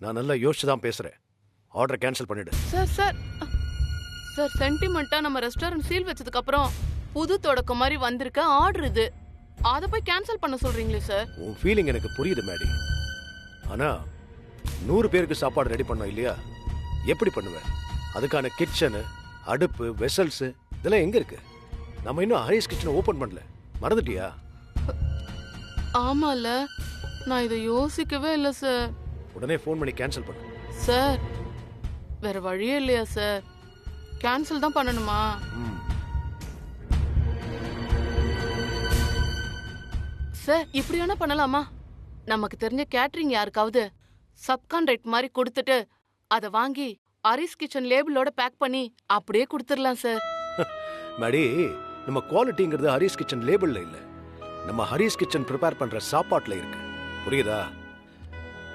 நான் நல்லா யோசிச்சு தான் பேசுறேன். ஆர்டர் கேன்சல் பண்ணிடு. சார் சார் சார் சென்டிமெண்டா நம்ம ரெஸ்டாரண்ட் சீல் வச்சதுக்கு அப்புறம் புது தொடக்கம் மாதிரி வந்திருக்க ஆர்டர் இது. அதை போய் கேன்சல் பண்ண சொல்றீங்களே சார்? உன் ஃபீலிங் எனக்கு புரியுது மேடி. ஆனா 100 பேருக்கு சாப்பாடு ரெடி பண்ணோம் இல்லையா? எப்படி பண்ணுவேன்? அதுக்கான கிச்சனு, அடுப்பு, வெசல்ஸ் இதெல்லாம் எங்க இருக்கு? நம்ம இன்னும் ஹரிஸ் கிச்சனை ஓபன் பண்ணல. மறந்துட்டியா? ஆமால, நான் இதை யோசிக்கவே இல்லை சார். உடனே ஃபோன் பண்ணி கேன்சல் பண்ணு. சார் வேற வழியே இல்லையா சார்? கேன்சல் தான் பண்ணணுமா? சார் இப்படி வேணா பண்ணலாமா? நமக்கு தெரிஞ்ச கேட்டரிங் யாருக்காவது சப்கான்ட்ராக்ட் மாதிரி கொடுத்துட்டு அதை வாங்கி ஹரிஸ் கிச்சன் லேபிளோட பேக் பண்ணி அப்படியே கொடுத்துடலாம் சார். மேடி, நம்ம குவாலிட்டிங்கிறது ஹரிஸ் கிச்சன் லேபிள்ல இல்ல, நம்ம ஹரிஸ் கிச்சன் ப்ரிப்பேர் பண்ற சாப்பாட்டுல இருக்கு. புரியுதா?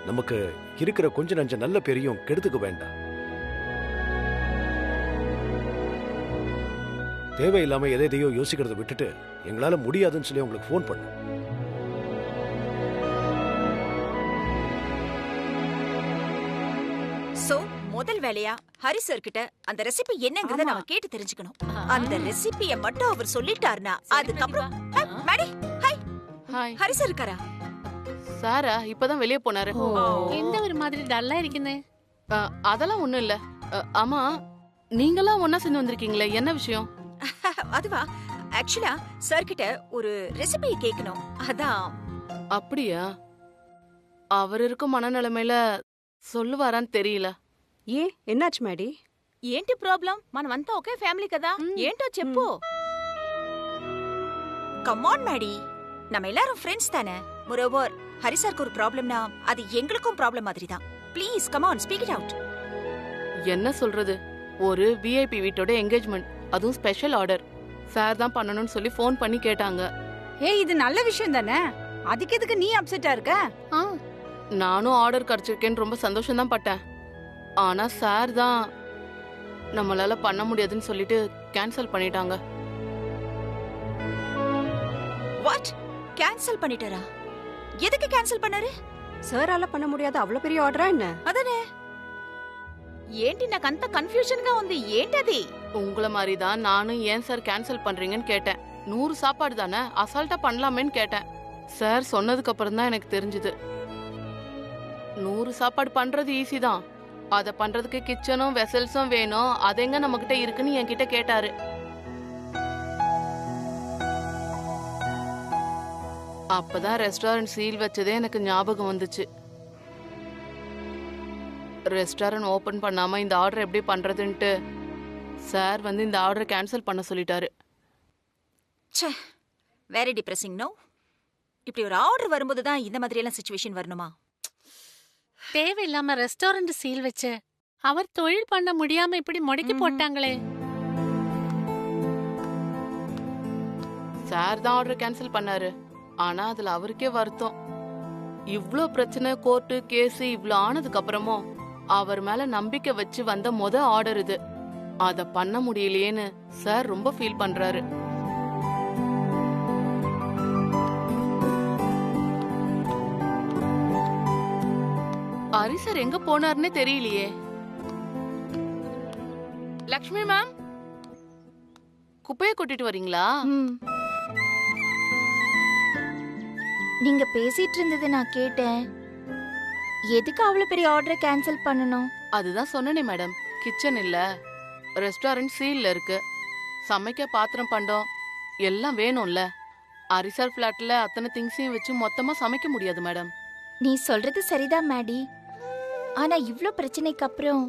நமக்கு இருக்கிற கொஞ்ச நஞ்ச நல்ல பேரையும் கெடுத்துக்க வேண்டாம். தேவையில்லாம எதையோ யோசிக்கிறத விட்டுட்டு எங்களால முடியாதுன்னு சொல்லி உங்களுக்கு ஃபோன் பண்ணு. சோ முதல் வேலையா ஹரி சார் கிட்ட அந்த ரெசிபி என்னங்கறத நாம கேட்டு தெரிஞ்சுக்கணும். அந்த ரெசிபியை மட்டும் அவர் சொல்லிட்டாருனா அதுக்கப்புறம் மேடி ஹாய் ஹரி சார் இருக்காரா? சாரா இப்பதான் வெளியே போனாரு. எந்த ஒரு மாதிரி டல்லா இருக்குன்னு? அதெல்லாம் ஒண்ணும் இல்ல. ஆமா, நீங்களாம் ஒன்னா சேர்ந்து வந்திருக்கீங்களே, என்ன விஷயம்? அதுவா, ஆக்சுவலா சார் கிட்ட ஒரு ரெசிபி கேட்கணும், அதான். அப்படியா? அவர் இருக்கும் மனநிலைமையில சொல்லுவாரான்னு தெரியல. ఏ ఎన్నాచు మేడి? ఏంటి ప్రాబ్లం? మనం అంతా ఒకే ఫ్యామిలీ కదా, ఏంటో చెప్పు. கம் ஆன் மேடி, நம்ம எல்லாரும் ஃப்ரெண்ட்ஸ் தானே. மோரோவர் ஹரி சாருக்கு ஒரு ப்ராப்ளம்னா அது எங்களுக்கும் ப்ராப்ளம் மாதிரி தான். Please come on, speak it out. என்ன சொல்றது, ஒரு விஐபி வீட்டோட என்கேஜ்மெண்ட், அதுவும் ஸ்பெஷல் ஆர்டர். சார் தான் பண்ணணும்னு சொல்லி ஃபோன் பண்ணி கேட்டாங்க. ஏய், இது நல்ல விஷயம் தானே, அதுக்கு எதுக்கு நீ அப்செட்டா இருக்க? நானும் ஆர்டர் கிடைச்சிருக்கேன்னு ரொம்ப சந்தோஷம் தான் பட்டேன். ஆனா சார் தான் நம்மளால பண்ண முடியாதுன்னு சொல்லிட்டு கேன்சல் பண்ணிட்டாங்க. வாட்? கேன்சல் பண்ணிட்டாரா? எதுக்கு கேன்சல் பண்ணாரு? సారాల பண்ண முடியாத அவ்வளவு பெரிய ஆர்டரா என்ன? అదనే ఏంటి నాకంత కన్ఫ్యూజన్ గా ఉంది, ఏంటది? உங்கள மாதிரி தான் நானும் ஏன் சார் கேன்சல் பண்றீங்கன்னு கேட்டேன். 100 சாப்பாடு தானே, அசால்ட்டா பண்ணலாமேன்னு கேட்டேன். சார் சொன்னதுக்கு அப்புறம் தான் எனக்கு தெரிஞ்சது, 100 சாப்பாடு பண்றது ஈஸி தான், அதை பண்றதுக்கு கிச்சனும் வெசல்ஸும் வேணும், அது எங்க நம்ம கிட்ட இருக்குன்னு என்கிட்ட கேட்டாரு. அப்பதான் ரெஸ்டாரண்ட் சீல் வச்சதே எனக்கு ஞாபகம் வந்துச்சு. ரெஸ்டாரண்ட் ஓபன் பண்ணாம இந்த ஆர்டர் எப்படி பண்றதுன்ட்டு சார் வந்து இந்த ஆர்டரை கேன்சல் பண்ண சொல்லிட்டாரு. ச்சே, வெரி டிப்ரெசிங். நோ, இப்படி ஒரு ஆர்டர் வரும்போது தான் இந்த மாதிரி எல்லாம் சிச்சுவேஷன் வரணுமா? தேவையில்லாம ரெஸ்டாரண்ட் சீல் வச்சு அவர் தொழில் பண்ண முடியாம இப்படி முடக்கி போட்டாங்களே. சார் தான் ஆர்டர் கேன்சல் பண்ணாரு, ஆனா அதுல அவருக்கே வருத்தம். இவ்ளோ பிரச்சனை, கோர்ட்டு கேஸ் இவ்ளோ ஆனதுக்கு அப்புறமும் அவர் மேல நம்பிக்கை வச்சு வந்த ஆர்டர் இது, அத பண்ண முடியலையேன்னு சார் ரொம்ப ஃபீல் பண்றாரு. ஹரி சார் எங்க போனாருன்னே தெரியலையே. லக்ஷ்மி மேம், குப்பையை கொட்டிட்டு வரீங்களா? நீங்க பேசிட்டு இருந்தது நான் கேட்டேன். எதுக்கு அவ்வளவு பெரிய ஆர்டரை கேன்சல் பண்ணணும்? அதுதான் சொன்னனே மேடம், கிச்சன் இல்ல, ரெஸ்டாரண்ட் சீல்ல இருக்கு, சமைக்க பாத்திரம் பண்டம் எல்லாம் வேணும்ல. ஹரிசார் பிளாட்ல அத்தனை திங்ஸையும் வச்சு மொத்தமா சமைக்க முடியாது மேடம். நீ சொல்றது சரிதான் மேடி, ஆனா இவ்ளோ பிரச்சனைக்கு அப்புறம்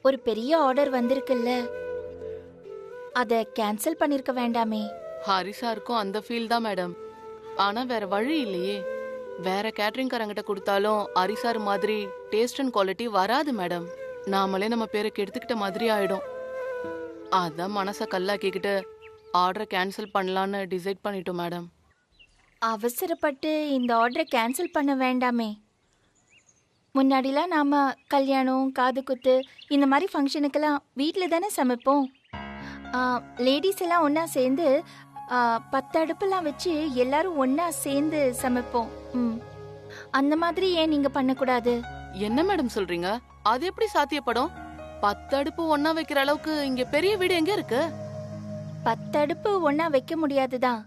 ஒரு பெரிய ஆர்டர் வந்திருக்குல்ல, அத கேன்சல் பண்ணிருக்க வேண்டாமே? ஹரிசாருக்கும் அந்த ஃபீல் தான் மேடம், ஆனா வேற வழி இல்லையே. வேற கேட்டரிங் காரங்கிட்ட கொடுத்தாலும் ஹரிசார் மாதிரி டேஸ்ட் அண்ட் குவாலிட்டி வராது மேடம். நாமளே நம்ம பேரை கெடுத்துக்கிட்ட மாதிரி ஆயிடும். அதான் மனசை கல்லாக்கிக்கிட்டு ஆர்டரை கேன்சல் பண்ணலான்னு டிசைட் பண்ணிட்டோம் மேடம். அவசரப்பட்டு இந்த ஆர்டரை கேன்சல் பண்ண வேண்டாமே? முன்னாடிலாம் நாம கல்யாணம், காது குத்து இந்த மாதிரி ஃபங்க்ஷனுக்கெல்லாம் வீட்டில் தானே சமைப்போம். லேடிஸ் எல்லாம் ஒன்றா சேர்ந்து 10 அடுப்பெல்லாம் வச்சு எல்லாரும் ஒன்றா சேர்ந்து சமைப்போம். அந்த மாதிரி ஏன் நீங்கள் பண்ணக்கூடாது? என்ன மேடம் சொல்றீங்க? அது எப்படி சாத்தியப்படும்? 10 அடுப்பு ஒண்ணா வைக்கிற அளவுக்கு இங்க பெரிய வீடு எங்க இருக்கு? 10 அடுப்பு ஒண்ணா வைக்க முடியாதுதான்.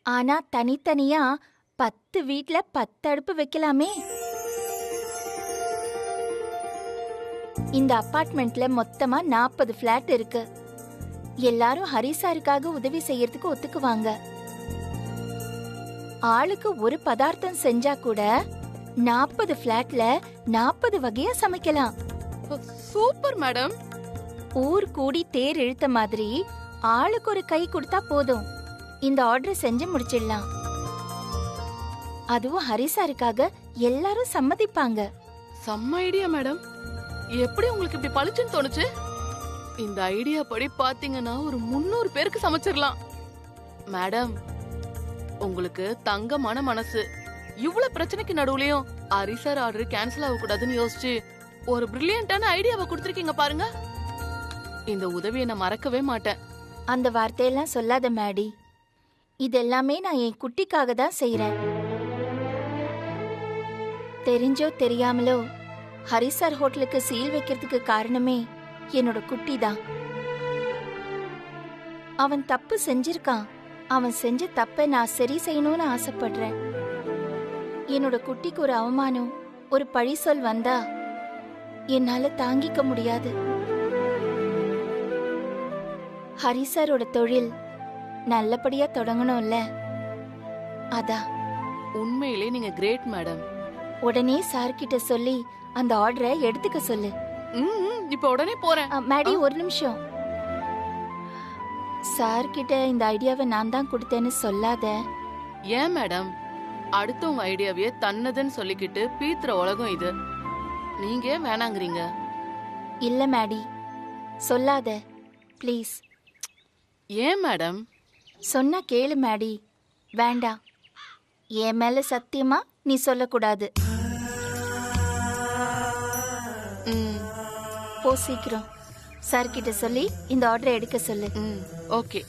ஆனா தனித்தனியா 10 வீட்ல 10 அடுப்பு வைக்கலாமே. இந்த அபார்ட்மெண்ட்ல மொத்தமா 40 பிளாட் இருக்கு. எல்லாரும் ஹரிசாருக்காக உதவி செய்யறதுக்கு ஒத்துக்குவாங்க. ஆளுக்கு ஒரு பதார்த்தம் செஞ்சா கூட 40 பிளாட்ல 40 வகையா சமைக்கலாம். Super madam. ஊர் கூடி தேர் இழுத்த மாதிரி ஆளுக்கு ஒரு கை கொடுத்தா போதும். இந்த ஆர்டர் செஞ்சு முடிச்சிடலாம். அதுவும் ஹரிசாருக்காக எல்லாரும் சம்மதிப்பாங்க. செம்ம ஐடியா மேடம். எப்படி உங்களுக்கு இப்படி பளிச்சுன்னு தோணுச்சு? இந்த ஐடியா படி பாத்தீங்கன்னா ஒரு 300 பேருக்கு சமைச்சிடலாம். மேடம், உங்களுக்கு தங்கமான மனசு. இவ்வளவு பிரச்சனைக்கு நடுவுலயும் ஹரிசார் ஆர்டர் கேன்சல் ஆக கூடாதுன்னு யோசிச்சு ஒரு பிரில்லியண்டான ஐடியாவை கொடுத்திருக்கீங்க பாருங்க. இந்த உதவியை நான் மறக்கவே மாட்டேன். அந்த வார்த்தையெல்லாம் சொல்லாத மேடி. இதெல்லாமே நான் என் குட்டிக்காக தான் செய்யறேன். தெரிஞ்சோ தெரியாமலோ ஹரிசார் ஹோட்டலுக்கு சீல் வைக்கிறதுக்கு காரணமே என்னோட குட்டி தான். அவன் தப்பு செஞ்சிருக்கான். அவன் செஞ்ச தப்பை நான் சரி செய்யணும்னு ஆசைப்படுறேன். என்னோட குட்டிக்கு ஒரு அவமானம், ஒரு பழி சொல் வந்தா என்னால தாங்கிக்க முடியாது. ஹரிசாரோட தொழில் நல்லபடியா தொடங்கணும்ல, அதான். உண்மையிலே நீங்க கிரேட் மேடம். உடனே சார்கிட்ட சொல்லி அந்த ஆர்டரை எடுத்துக்க சொல்லு. இப்ப உடனே போறேன். மேடி, ஒரு நிமிஷம். சார்கிட்ட இந்த ஐடியாவை நான் தான் கொடுத்தேன்னு சொல்லாத. ஏன் மேடம்? அடுத்தவங்க ஐடியாவையே தன்னதுன்னு சொல்லிக்கிட்டு பீத்துற உலகம் இது. நீங்க வேணாங்கிறீங்க. இல்ல மேடி, சொல்லாத ப்ளீஸ். ஏன் மேடம்? சொன்னா கேளு மேடி. வேண்டாம், என் மேல சத்தியமா நீ சொல்லக்கூடாது. போ சீக்கிரம். சார்கிட்ட சொல்லி இந்த ஆர்டரை எடுக்க சொல்லு. ஓகே.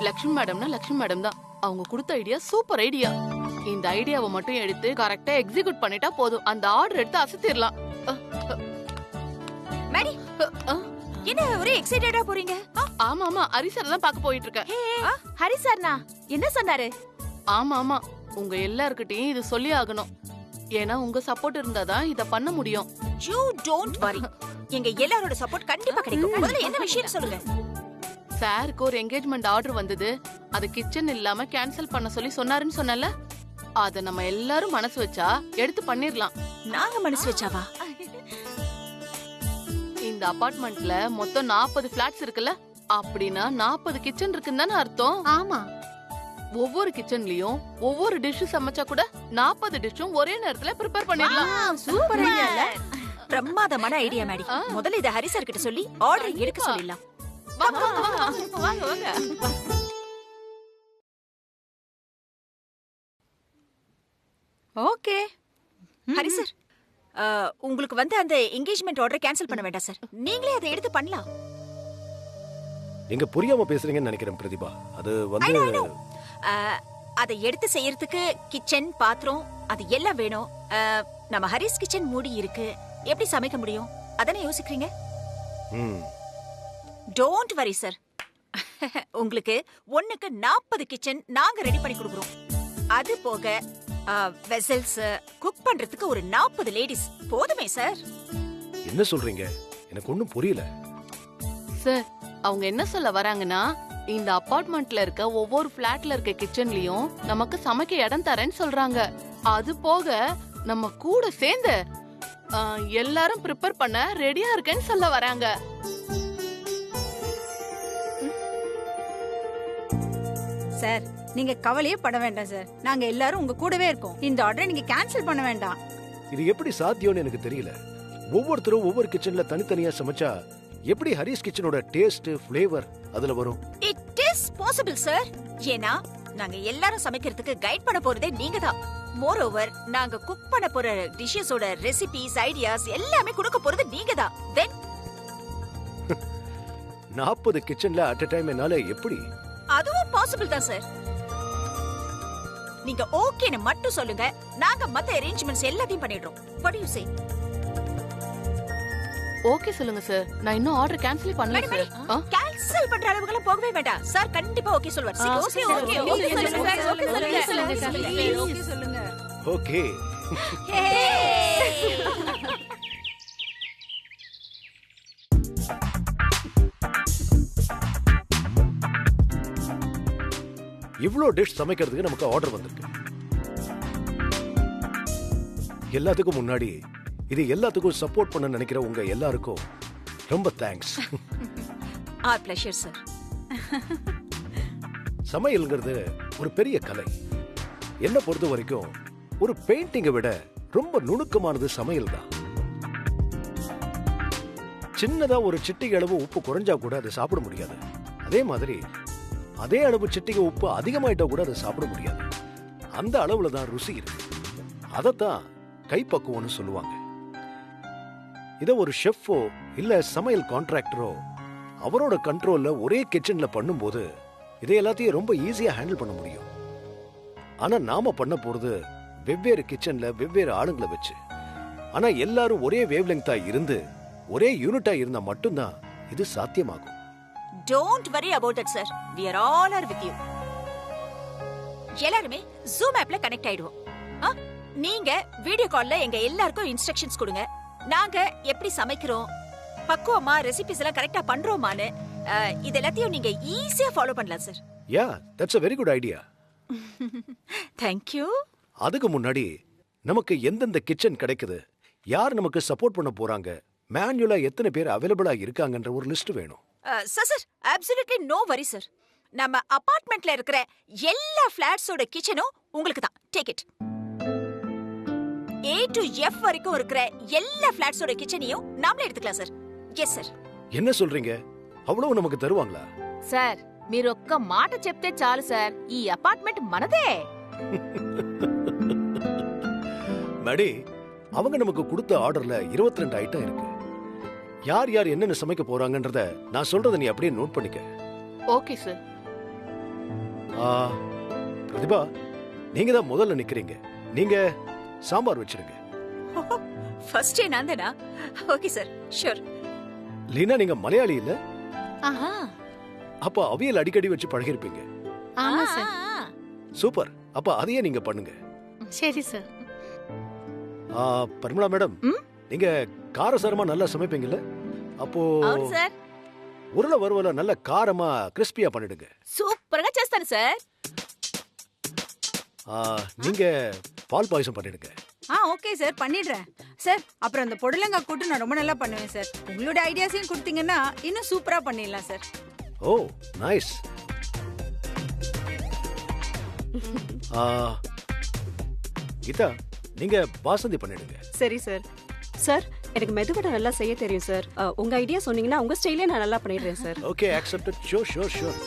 லக்ஷ்மி மேடம்னா லக்ஷ்மி மேடம் தான். அவங்க கொடுத்த ஐடியா சூப்பர் ஐடியா. இந்த ஐடியாவை மட்டும் எடுத்து கரெக்டா எக்ஸிக்யூட் பண்ணிட்டா போதும். அந்த ஆர்டர் எடுத்து அசத்திரலாம். மேடி, என்ன ஒரே எக்ஸைட்டடா போறீங்க? ஆமா ஆமா, ஹரிசார் தான் பார்க்க போயிட்டு இருக்கேன். ஹரிசார்னா என்ன சொன்னாரு? ஆமா ஆமா, உங்க எல்லார்கிட்டயும் இது சொல்லி ஆகணும். ஏன்னா உங்க சப்போர்ட் இருந்தாதான் இத பண்ண முடியும். You don't worry. எங்க எல்லாரோட சப்போர்ட் கண்டிப்பா கிடைக்கும். முதல்ல என்ன விஷயம் சொல்லுங்க. சாருக்கு ஒரு என்கேஜ்மெண்ட் ஆர்டர் வந்தது. அது கிச்சன் இல்லாம கேன்சல் பண்ண சொல்லி சொன்னாருன்னு சொன்னல. அத நம்ம எல்லாரும் மனசு வச்சா எடுத்து பண்ணிரலாம். நாங்க மனசு வச்சாவா? இந்த அபார்ட்மெண்ட்ல மொத்தம் 40 பிளாட்ஸ் இருக்குல்ல. அப்படின்னா 40 கிச்சன் இருக்குன்னு தானே அர்த்தம்? ஆமா. ஒவ்வொரு கிச்சன்லயும் ஒவ்வொரு டிஷ் சமைச்சா கூட 40 டிஷ்ஷும் ஒரே நேரத்துல ப்ரிப்பேர் பண்ணிடலாம். Super idea. பிரமாதமான ஐடியா மேடி. முதல்ல இத ஹரிசார் கிட்ட சொல்லி ஆர்டர் எடுக்க சொல்லிடலாம். வாங்க வாங்க வாங்க வாங்க. ஓகே ஹரிசார், உங்களுக்கு வந்து அந்த என்கேஜ்மெண்ட் ஆர்டர் கேன்சல் பண்ண வேண்டாம் சார். நீங்களே அதை எடுத்து பண்ணலாம். நீங்க புரியாம பேசுறீங்கன்னு நினைக்கிறேன் பிரதிபா. அது வந்து அதை எடுத்து செய்யறதுக்கு கிச்சன், பாத்திரம் அது எல்லாம் வேணும். நம்ம ஹரிஸ் கிச்சன் மூடி இருக்கு, எப்படி சமைக்க முடியும்? அதானே யோசிக்கிறீங்க? Don't worry sir. உங்களுக்கு ஒண்ணுக்கு 40 கிச்சன் நாங்க ரெடி பண்ணி கொடுக்குறோம். அது போக வெசல்ஸ், குக் பண்றதுக்கு ஒரு 40 லேடிஸ் போதுமே சார். என்ன சொல்றீங்க? எனக்கு ஒண்ணும் புரியல சார். அவங்க என்ன சொல்ல வராங்கன்னா, இந்த அபார்ட்மெண்ட்ல இருக்க ஒவ்வொரு பிளாட்ல இருக்க கிச்சன்லயும் நமக்கு சமைக்க இடம் தரேன்னு சொல்றாங்க. அது போக நம்ம கூட சேர்ந்து எல்லாரும் ப்ரிப்பேர் பண்ண ரெடியா இருக்கேன்னு சொல்ல வராங்க. சார், நீங்க கவலையே பட வேண்டாம் சார். நாங்க எல்லாரும் உங்க கூடவே இருக்கோம். இந்த ஆர்டரை நீங்க கேன்சல் பண்ண வேண்டாம். இது எப்படி சாத்தியம்னு எனக்கு தெரியல. ஒவ்வொருத்தரும் ஒவ்வொரு கிச்சன்ல தனித்தனியா சமைச்சா எப்படி ஹரிஸ் கிச்சனோட டேஸ்ட், ஃப்ளேவர் அதுல வரும்? It is possible sir. ஏன்னா நாங்க எல்லாரும் சமைக்கிறதுக்கு கைட் பண்ண போறதே நீங்க தான். மோர் ஓவர் நாங்க குக் பண்ண போற டிஷ்ஷஸோட ரெசிபிஸ் ஐடியாஸ் எல்லாமே கொடுக்க போறது நீங்க தான். தென் 40 கிச்சன்ல அட் a டைம் என்னால எப்படி? அதுவும் பாசிபிள் தான் சார். நீங்க ஓகேன்னு மட்டும் சொல்லுங்க, நாங்க மத்த அரேஞ்ச்மெண்ட்ஸ் எல்லாத்தையும் பண்ணிடுறோம். What do you say? Okay சொல்லுங்க சார். நான் இன்னும் ஆர்டர் கேன்சல் பண்ணல மேடம், சார். கேன்சல் பண்ற அளவுக்குலாம் போகவே வேண்டாம் சார். கண்டிப்பா ஓகே சொல்வார். ஓகே ஓகே ஓகே சொல்லுங்க சார். ஓகே சொல்லுங்க. ஓகே. இவ்ளோ டிஷ் சமைக்கிறதுக்கு நமக்கு ஆர்டர் வந்திருக்கு. எல்லாத்துக்கும் முன்னாடி இது எல்லாத்துக்கும் சப்போர்ட் பண்ண நினைக்கிற உங்க எல்லாருக்கும் ரொம்ப தேங்க்ஸ். Our pleasure sir. சமையல்ங்கிறது ஒரு பெரிய கலை. என்ன பொறுத்த வரைக்கும் ஒரு பெயிண்டிங்கை விட ரொம்ப நுணுக்கமானது சமையல் தான். சின்னதா ஒரு சிட்டிகை அளவு உப்பு குறைஞ்சா கூட அதை சாப்பிட முடியாது. அதே மாதிரி அதே அளவு சிட்டிகை உப்பு அதிகமாயிட்டா கூட அதை சாப்பிட முடியாது. அந்த அளவுல தான் ருசி இருக்கு. அதத்தான் கைப்பக்குவம்னு சொல்லுவாங்க. இத ஒரு ஷெஃபோ இல்ல சமையல் கான்ட்ராக்டரோ அவரோட கண்ட்ரோல்ல ஒரே கிச்சன்ல பண்ணும்போது இதை எல்லாத்தையும் ரொம்ப ஈஸியா ஹேண்டில் பண்ண முடியும். ஆனா நாம பண்ண போறது வெவ்வேறு கிச்சன்ல வெவ்வேறு ஆளுங்களை வச்சு. ஆனா எல்லாரும் ஒரே வேவ் லெங்தா இருந்து ஒரே யூனிட்டா இருந்தா மட்டும்தான் இது சாத்தியமாகும். Don't worry about that sir. we are all are with you. எல்லாருமே Zoom ஆப்ல கனெக்ட் ஆயிடுவோம். நீங்க வீடியோ கால்ல எங்க எல்லாருக்கும் இன்ஸ்ட்ரக்ஷன்ஸ் கொடுங்க. நாங்க எப்படி சமைக்கிறோம், பக்குவமா ரெசிபிஸ் எல்லாம் கரெக்ட்டா பண்றோமான்னு இது எல்லாத்தையும் நீங்க ஈஸியா ஃபாலோ பண்ணலாம் sir. Yeah, that's a very good idea. Thank you. அதுக்கு முன்னாடி நமக்கு எந்தெந்த கிச்சன் கிடைக்குது, யார் நமக்கு சப்போர்ட் பண்ண போறாங்க, மேனுவலா எத்தனை பேர் அவைலபிளா இருக்காங்கன்ற ஒரு லிஸ்ட் வேணும். Sir absolutely no worry sir. நம்ம அபார்ட்மெண்ட்ல இருக்கிற எல்லா ஃபிளாட்ஸோட கிச்சனும் உங்களுக்கு தான். Take it. A to F வரைக்கும் இருக்கிற எல்லா ஃபிளாட்ஸோட கிச்சனையும் நாமளே எடுத்துக்கலாம் சார். Yes sir. என்ன சொல்றீங்க? அவ்வளவு நமக்கு தருவாங்களா? సార్ మీరొక్క మాట చెప్తే చాలు సార్, ఈ అపార్ట్మెంట్ మనదే. மேடி, அவங்க நமக்கு கொடுத்த ஆர்டர்ல 22 ஐட்டம் இருக்கு. யார் யார் என்னென்ன சமைக்க போறாங்கன்றத நான் சொல்றத நீ அப்படியே நோட் பண்ணிக்க. Okay sir. பிரதிபா, நீங்க தான் முதல்ல நிக்கிறீங்க. நீங்க சாம்பார் வச்சிருங்க. ஃபர்ஸ்ட் நான் தானா? Okay sir, sure. லீனா, நீங்க மலையாளி இல்ல? ఆహా அப்ப அவியல் அடிக்கடி வச்சு பழகிருப்பீங்க. ஆமா சார். சூப்பர். அப்ப அதையே நீங்க பண்ணுங்க. சரி சார். பர்மிளா மேடம், நீங்க காரசாரமா நல்லா சமைப்பீங்கல்ல? அப்போ అవును సార్, உருளை வறுவலை நல்ல காரமா கிறிஸ்பியா பண்ணிடுங்க. సూపర్ గా చేస్తాను సార్. நீங்க பால் பாயசம் பண்ணிடுங்க. ஓகே சார், பண்ணிடுறேன் சார். அப்புறம் அந்த பொடலங்காய் கூட்டு நான் ரொம்ப நல்லா பண்ணுவேன் சார். உங்களோட ஐடியாஸையும் கொடுத்தீங்கன்னா இன்னும் சூப்பரா பண்ணிடலாம் சார். ஓ, நைஸ். கீதா, நீங்க பாசந்தி பண்ணிடுங்க. சரி சார். சார், எனக்கு மெதுவடை நல்லா செய்ய தெரியும் சார். உங்க ஐடியா சொன்னீங்கன்னா உங்க ஸ்டைலே நான் நல்லா பண்ணிடுறேன் sir. Okay, accepted. Sure sure sure.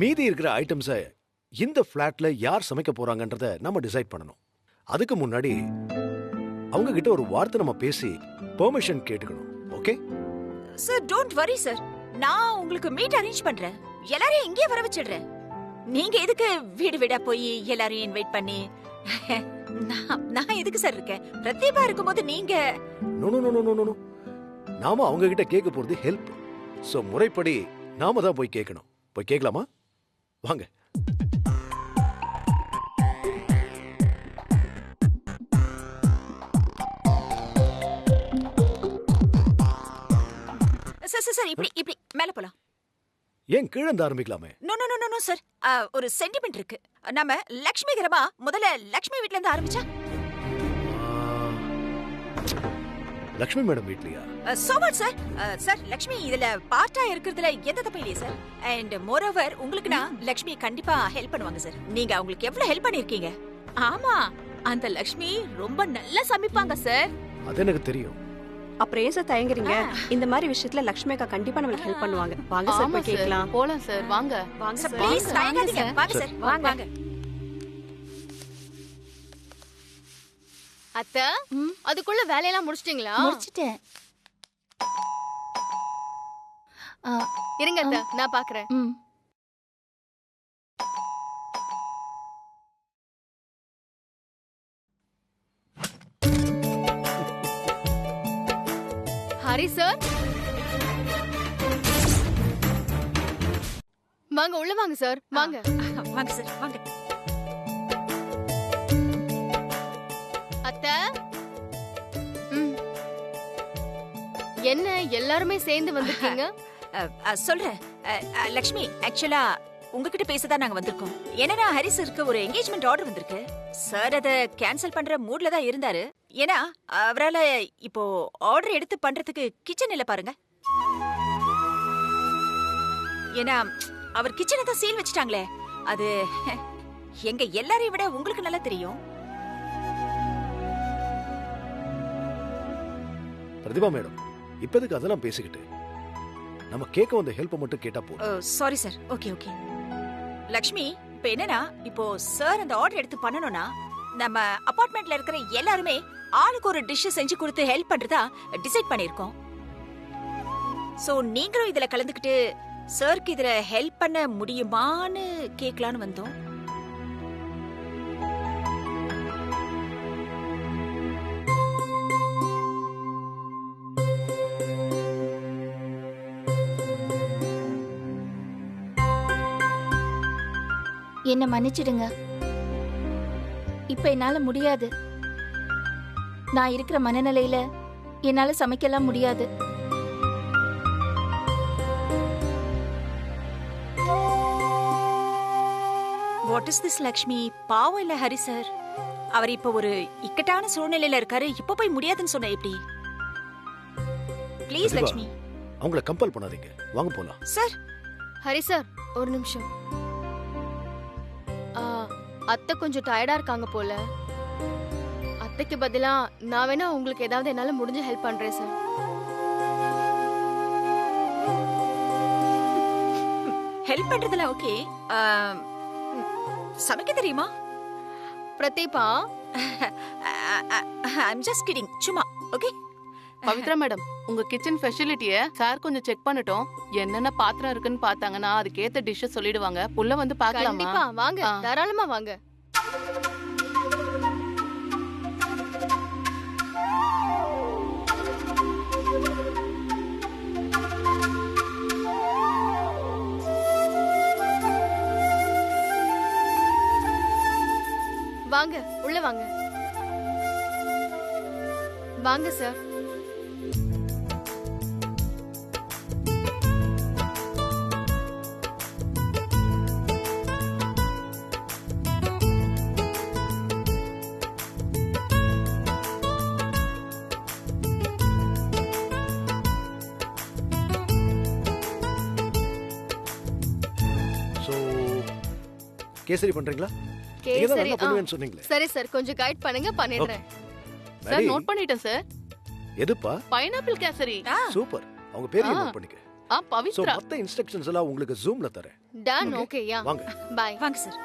மீதி இருக்கிற ஐட்டம்ஸை இந்த ஃபிளாட்ல யார் சமைக்க போறாங்கன்றத நம்ம டிசைட் பண்ணணும். அதுக்கு முன்னாடி அவங்க கிட்ட ஒரு வார்த்தை நம்ம பேசி பெர்மிஷன் கேட்டுக்கணும். Okay sir, don't worry sir. நான் உங்களுக்கு மீட் அரேஞ்ச் பண்றேன். எல்லாரையும் இங்கே வர வச்சிடுறேன். நீங்க எதுக்கு வீடு வீடா போய் எல்லாரையும் இன்வைட் பண்ணி? நான் எதுக்கு சார் இருக்கேன்? பிரதீபா இருக்கும்போது நீங்க no no no no no. நாம அவங்க கிட்ட கேட்க போறது ஹெல்ப். சோ முறைப்படி நாம தான் போய் கேட்கணும். போய் கேட்கலாமா? வாங்க. சார் இப்படி மேல போலாம். ஏன் கீழே இருந்து ஆரம்பிக்கலாமே? No no no no sir. ஒரு சென்டிமெண்ட் இருக்கு. நம்ம லக்ஷ்மி கிரமா முதல்ல லக்ஷ்மி வீட்ல இருந்து ஆரம்பிச்சா? லக்ஷ்மி மேடம் வீட்லயா? So what sir. Sir, Lakshmi இதுல பார்ட்டா இருக்கிறதுல எந்த தப்பும் இல்லையே சார். அண்ட் மோர் ஓவர் உங்களுக்குனா லக்ஷ்மி கண்டிப்பா ஹெல்ப் பண்ணுவாங்க சார். நீங்க அவங்களுக்கு எவ்வளவு ஹெல்ப் பண்ணிருக்கீங்க. ஆமா, அந்த லக்ஷ்மி ரொம்ப நல்லா சமைப்பாங்க சார். அது எனக்கு தெரியும். அப்புறம் ஏன் சார் தயங்குறீங்க? இந்த மாதிரி விஷயத்துல லக்ஷ்மி அக்கா கண்டிப்பா நம்மளுக்கு ஹெல்ப் பண்ணுவாங்க. வாங்க சார் ஆமா போய் சார் கேட்கலாம். போலாம் சார் வாங்க. வாங்க சார் சார். ப்ளீஸ் வாங்க, தயங்காதீங்க. சார். வாங்க சார் வாங்க வாங்க. அத்த அதுக்குள்ள வேலையெல்லாம் முடிச்சிட்டீங்களா? முடிச்சிட்டேன். இருங்க அத்த, நான் பாக்குறேன். ம். ஹரி சார் வாங்க, உள்ள வாங்க சார், வாங்க. வாங்க சார் வாங்க. அத்த என்ன எல்லாருமே சேர்ந்து வந்திருக்கீங்க? சொல்றேன் லக்ஷ்மி, ஆக்சுவலா உங்ககிட்ட பேசதான் நாங்க வந்திருக்கோம். என்னன்னா ஹரி சாருக்கு ஒரு என்கேஜ்மெண்ட் ஆர்டர் வந்திருக்கு. சார் அத கேன்சல் பண்ற மூட்ல தான் இருந்தாரு. ஏன்னா அவரால இப்போ ஆர்டர் எடுத்து பண்றதுக்கு கிச்சன் இல்ல பாருங்க. ஏன்னா அவர் கிச்சனை தான் சீல் வச்சிட்டாங்களே. அது எங்க எல்லாரையும் விட உங்களுக்கு நல்லா தெரியும். பிரதிபா மேடம், இப்போதைக்கு அதெல்லாம் பேசிக்கிட்டு நம்ம கேட்க வந்த ஹெல்ப் மட்டும் கேட்டா போதும். Sorry sir. Okay okay. Lakshmi, இப்ப என்னன்னா இப்போ சார் அந்த ஆர்டர் எடுத்து பண்ணனும்னா நம்ம அபார்ட்மெண்ட்ல இருக்கிற எல்லாருமே ஆளுக்கு ஒரு டிஷ் செஞ்சு கொடுத்து ஹெல்ப் பண்றதா டிசைட் பண்ணிருக்கோம். சோ நீங்களும் இதுல கலந்துக்கிட்டு சாருக்கு இதுல ஹெல்ப் பண்ண முடியுமான்னு கேட்கலான்னு வந்தோம். என்ன மன்னிச்சிடுங்க. இப்ப என்னால முடியாது. நான் இருக்கிற மனநிலையில என்னால சமைக்கலாம் முடியாது. What is this Lakshmi? பாவம் இல்ல ஹரி சார். அவர் இப்ப ஒரு இக்கட்டான சூழ்நிலையில இருக்காரு. இப்ப போய் முடியாதுன்னு சொன்ன எப்படி? ப்ளீஸ் பிரதிபா, லக்ஷ்மி. அவங்கள கம்பல் பண்ணாதீங்க. வாங்க போலாம். சார் ஹரி சார் ஒரு நிமிஷம். அத்தை கொஞ்சம் டயர்டா இருக்காங்க போல. அத்தைக்கு பதிலா நான் வேணா உங்களுக்கு ஏதாவது என்னால முடிஞ்ச ஹெல்ப் பண்றேன் சார். ஹெல்ப் பண்றதுல ஓகே. சமைக்க தெரியுமா? Pratibha I'm just kidding. சும்மா. ஓகே பவித்ரா மேடம், உங்க கிச்சன் ஃபெசிலிட்டிய சார் கொஞ்சம் செக் பண்ணட்டும். என்னென்ன பாத்திரம் இருக்குன்னு பார்த்தாங்கன்னா அதுக்கேத்த டிஷ் சொல்லிடுவாங்க. உள்ள வந்து பார்க்கலாமா? கண்டிப்பா வாங்க, தாராளமா வாங்க. வாங்க, உள்ள வாங்க. வாங்க சார். சோ கேசரி பண்றீங்களா? நீங்க தான் கேசரி நல்லா பண்ணுவேன்னு சொன்னீங்களே. சரி சார், கொஞ்சம் கைட் பண்ணுங்க, பண்ணிடுறேன். சார் மேரி, நோட் பண்ணிட்டேன் சார். எதுப்பா? பைனாப்பிள் கேசரி. சூப்பர். அவங்க பேரையும் நோட் பண்ணிக்க. சோ பவித்ரா. மத்த இன்ஸ்ட்ரக்ஷன்ஸ் எல்லாம் உங்களுக்கு ஜூம்ல தரேன். டன். Okay yeah. வாங்க. பை. வாங்க சார்.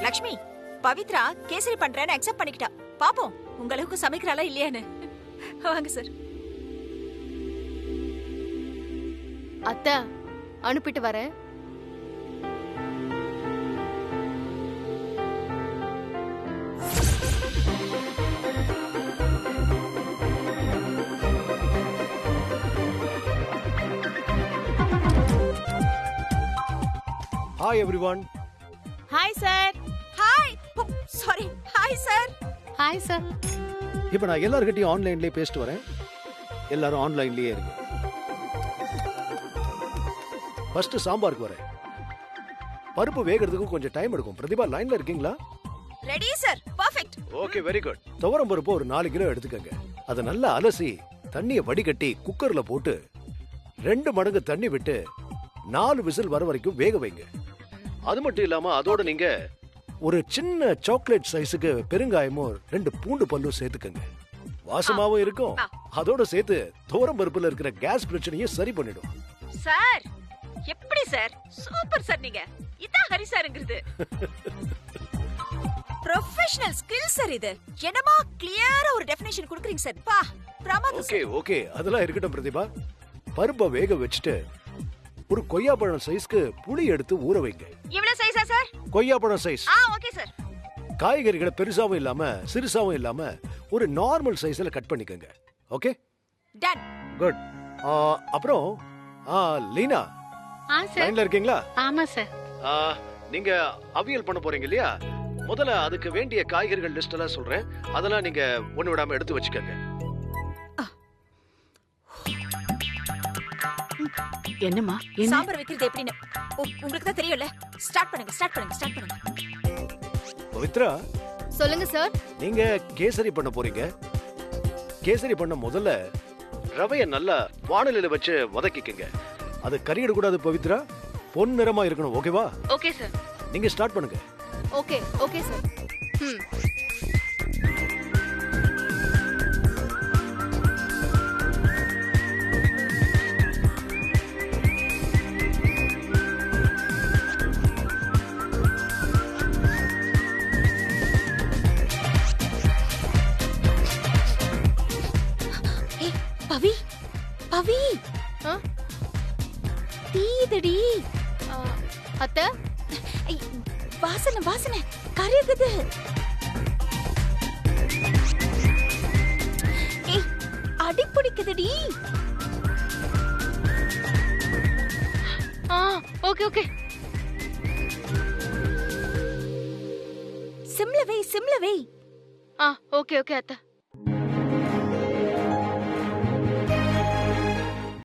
லக்ஷ்மி, பவித்ரா கேசரி பண்றேன்னு அக்செப்ட் பண்ணிக்கிட்டா. பாப்போம் உங்க அளவுக்கு சமைக்கிறாளா இல்லையான்னு. வாங்க சார். அத்தை அனுப்பிட்டு வரேன். Hi everyone. Hi sir. Hi. Sorry. Hi sir. Hi sir. இப்போ நான் எல்லார்கிட்டயும் ஆன்லைன்லயே பேசிட்டு வரேன். எல்லாரும் ஆன்லைன்லயே இருங்க. ஃபர்ஸ்ட் சாம்பாருக்கு வரேன். பருப்பு வேகிறதுக்கு கொஞ்சம் டைம் எடுக்கும். பிரதிபா லைன்ல இருக்கீங்களா? Ready sir. Perfect. Okay, very good. துவரம் பருப்பு ஒரு 4 கிலோ எடுத்துக்கங்க. அதை நல்லா அலசி தண்ணியை வடிகட்டி குக்கர்ல போட்டு 2 மடங்கு தண்ணி விட்டு 4 விசில் வர வரைக்கும் வேக வைங்க. அது மட்டும் இல்லாம அதோட நீங்க ஒரு சின்ன சாக்லேட் சைஸுக்கு பெருங்காயமும் 2 பூண்டு பல்லும் சேர்த்துக்கங்க. வாசமாவும் இருக்கும். அதோட சேர்த்து துவரம் பருப்புல இருக்கிற கேஸ் பிரச்சனையும் சரி பண்ணிடும். சார் எப்படி சார்? Super sir. நீங்க இதான் ஹரி சார்ங்கிறது. ப்ரொஃபஷனல் ஸ்கில் சார் இது. என்னமா கிளியரா ஒரு டெஃபினிஷன் கொடுக்குறீங்க சார். பா பிரமாதம். ஓகே ஓகே, அதெல்லாம் இருக்கட்டும் பிரதிபா. பருப்பை வேக வச்சுட்டு ஒரு கொய்யாப்பழம் சைஸ்க்கு புளி எடுத்து ஊற வைங்க. இவ்வளவு சைஸா சார்? கொய்யாப்பழம் சைஸ். Okay sir. காய்கறிகளை பெருசாவும் இல்லாம சிறுசாவும் இல்லாம ஒரு நார்மல் சைஸ்ல கட் பண்ணிக்கங்க. Okay done. குட். அப்புறம் லீனா சார். லைன்ல இருக்கீங்களா? ஆமா சார். நீங்க அவியல் பண்ண போறீங்க இல்லையா? முதல்ல அதுக்கு வேண்டிய காய்கறிகள் லிஸ்ட் எல்லாம் சொல்றேன். அதெல்லாம் நீங்க ஒண்ணு விடாம எடுத்து வச்சுக்கோங்க. என்னம்மா? சாம்பார் வைக்கிறது எப்படின்னு உங்களுக்கு தான் தெரியும்ல. ஸ்டார்ட் பண்ணுங்க. பவித்ரா, சொல்லுங்க சார். நீங்க கேசரி பண்ண போறீங்க. கேசரி பண்ண முதல்ல ரவைய நல்லா வாணலில வச்சு வதக்கிக்கங்க. அது கறியிட கூடாது பவித்ரா. பொன் நிறமா இருக்கணும். ஓகேவா? Okay sir. நீங்க ஸ்டார்ட் பண்ணுங்க. Okay sir. பவி தீதடி. அத்தை, வாசனை கருகுது. அடி பிடிக்குதுடி. ஓகே. சிம்ல வை. ஓகே அத்தை.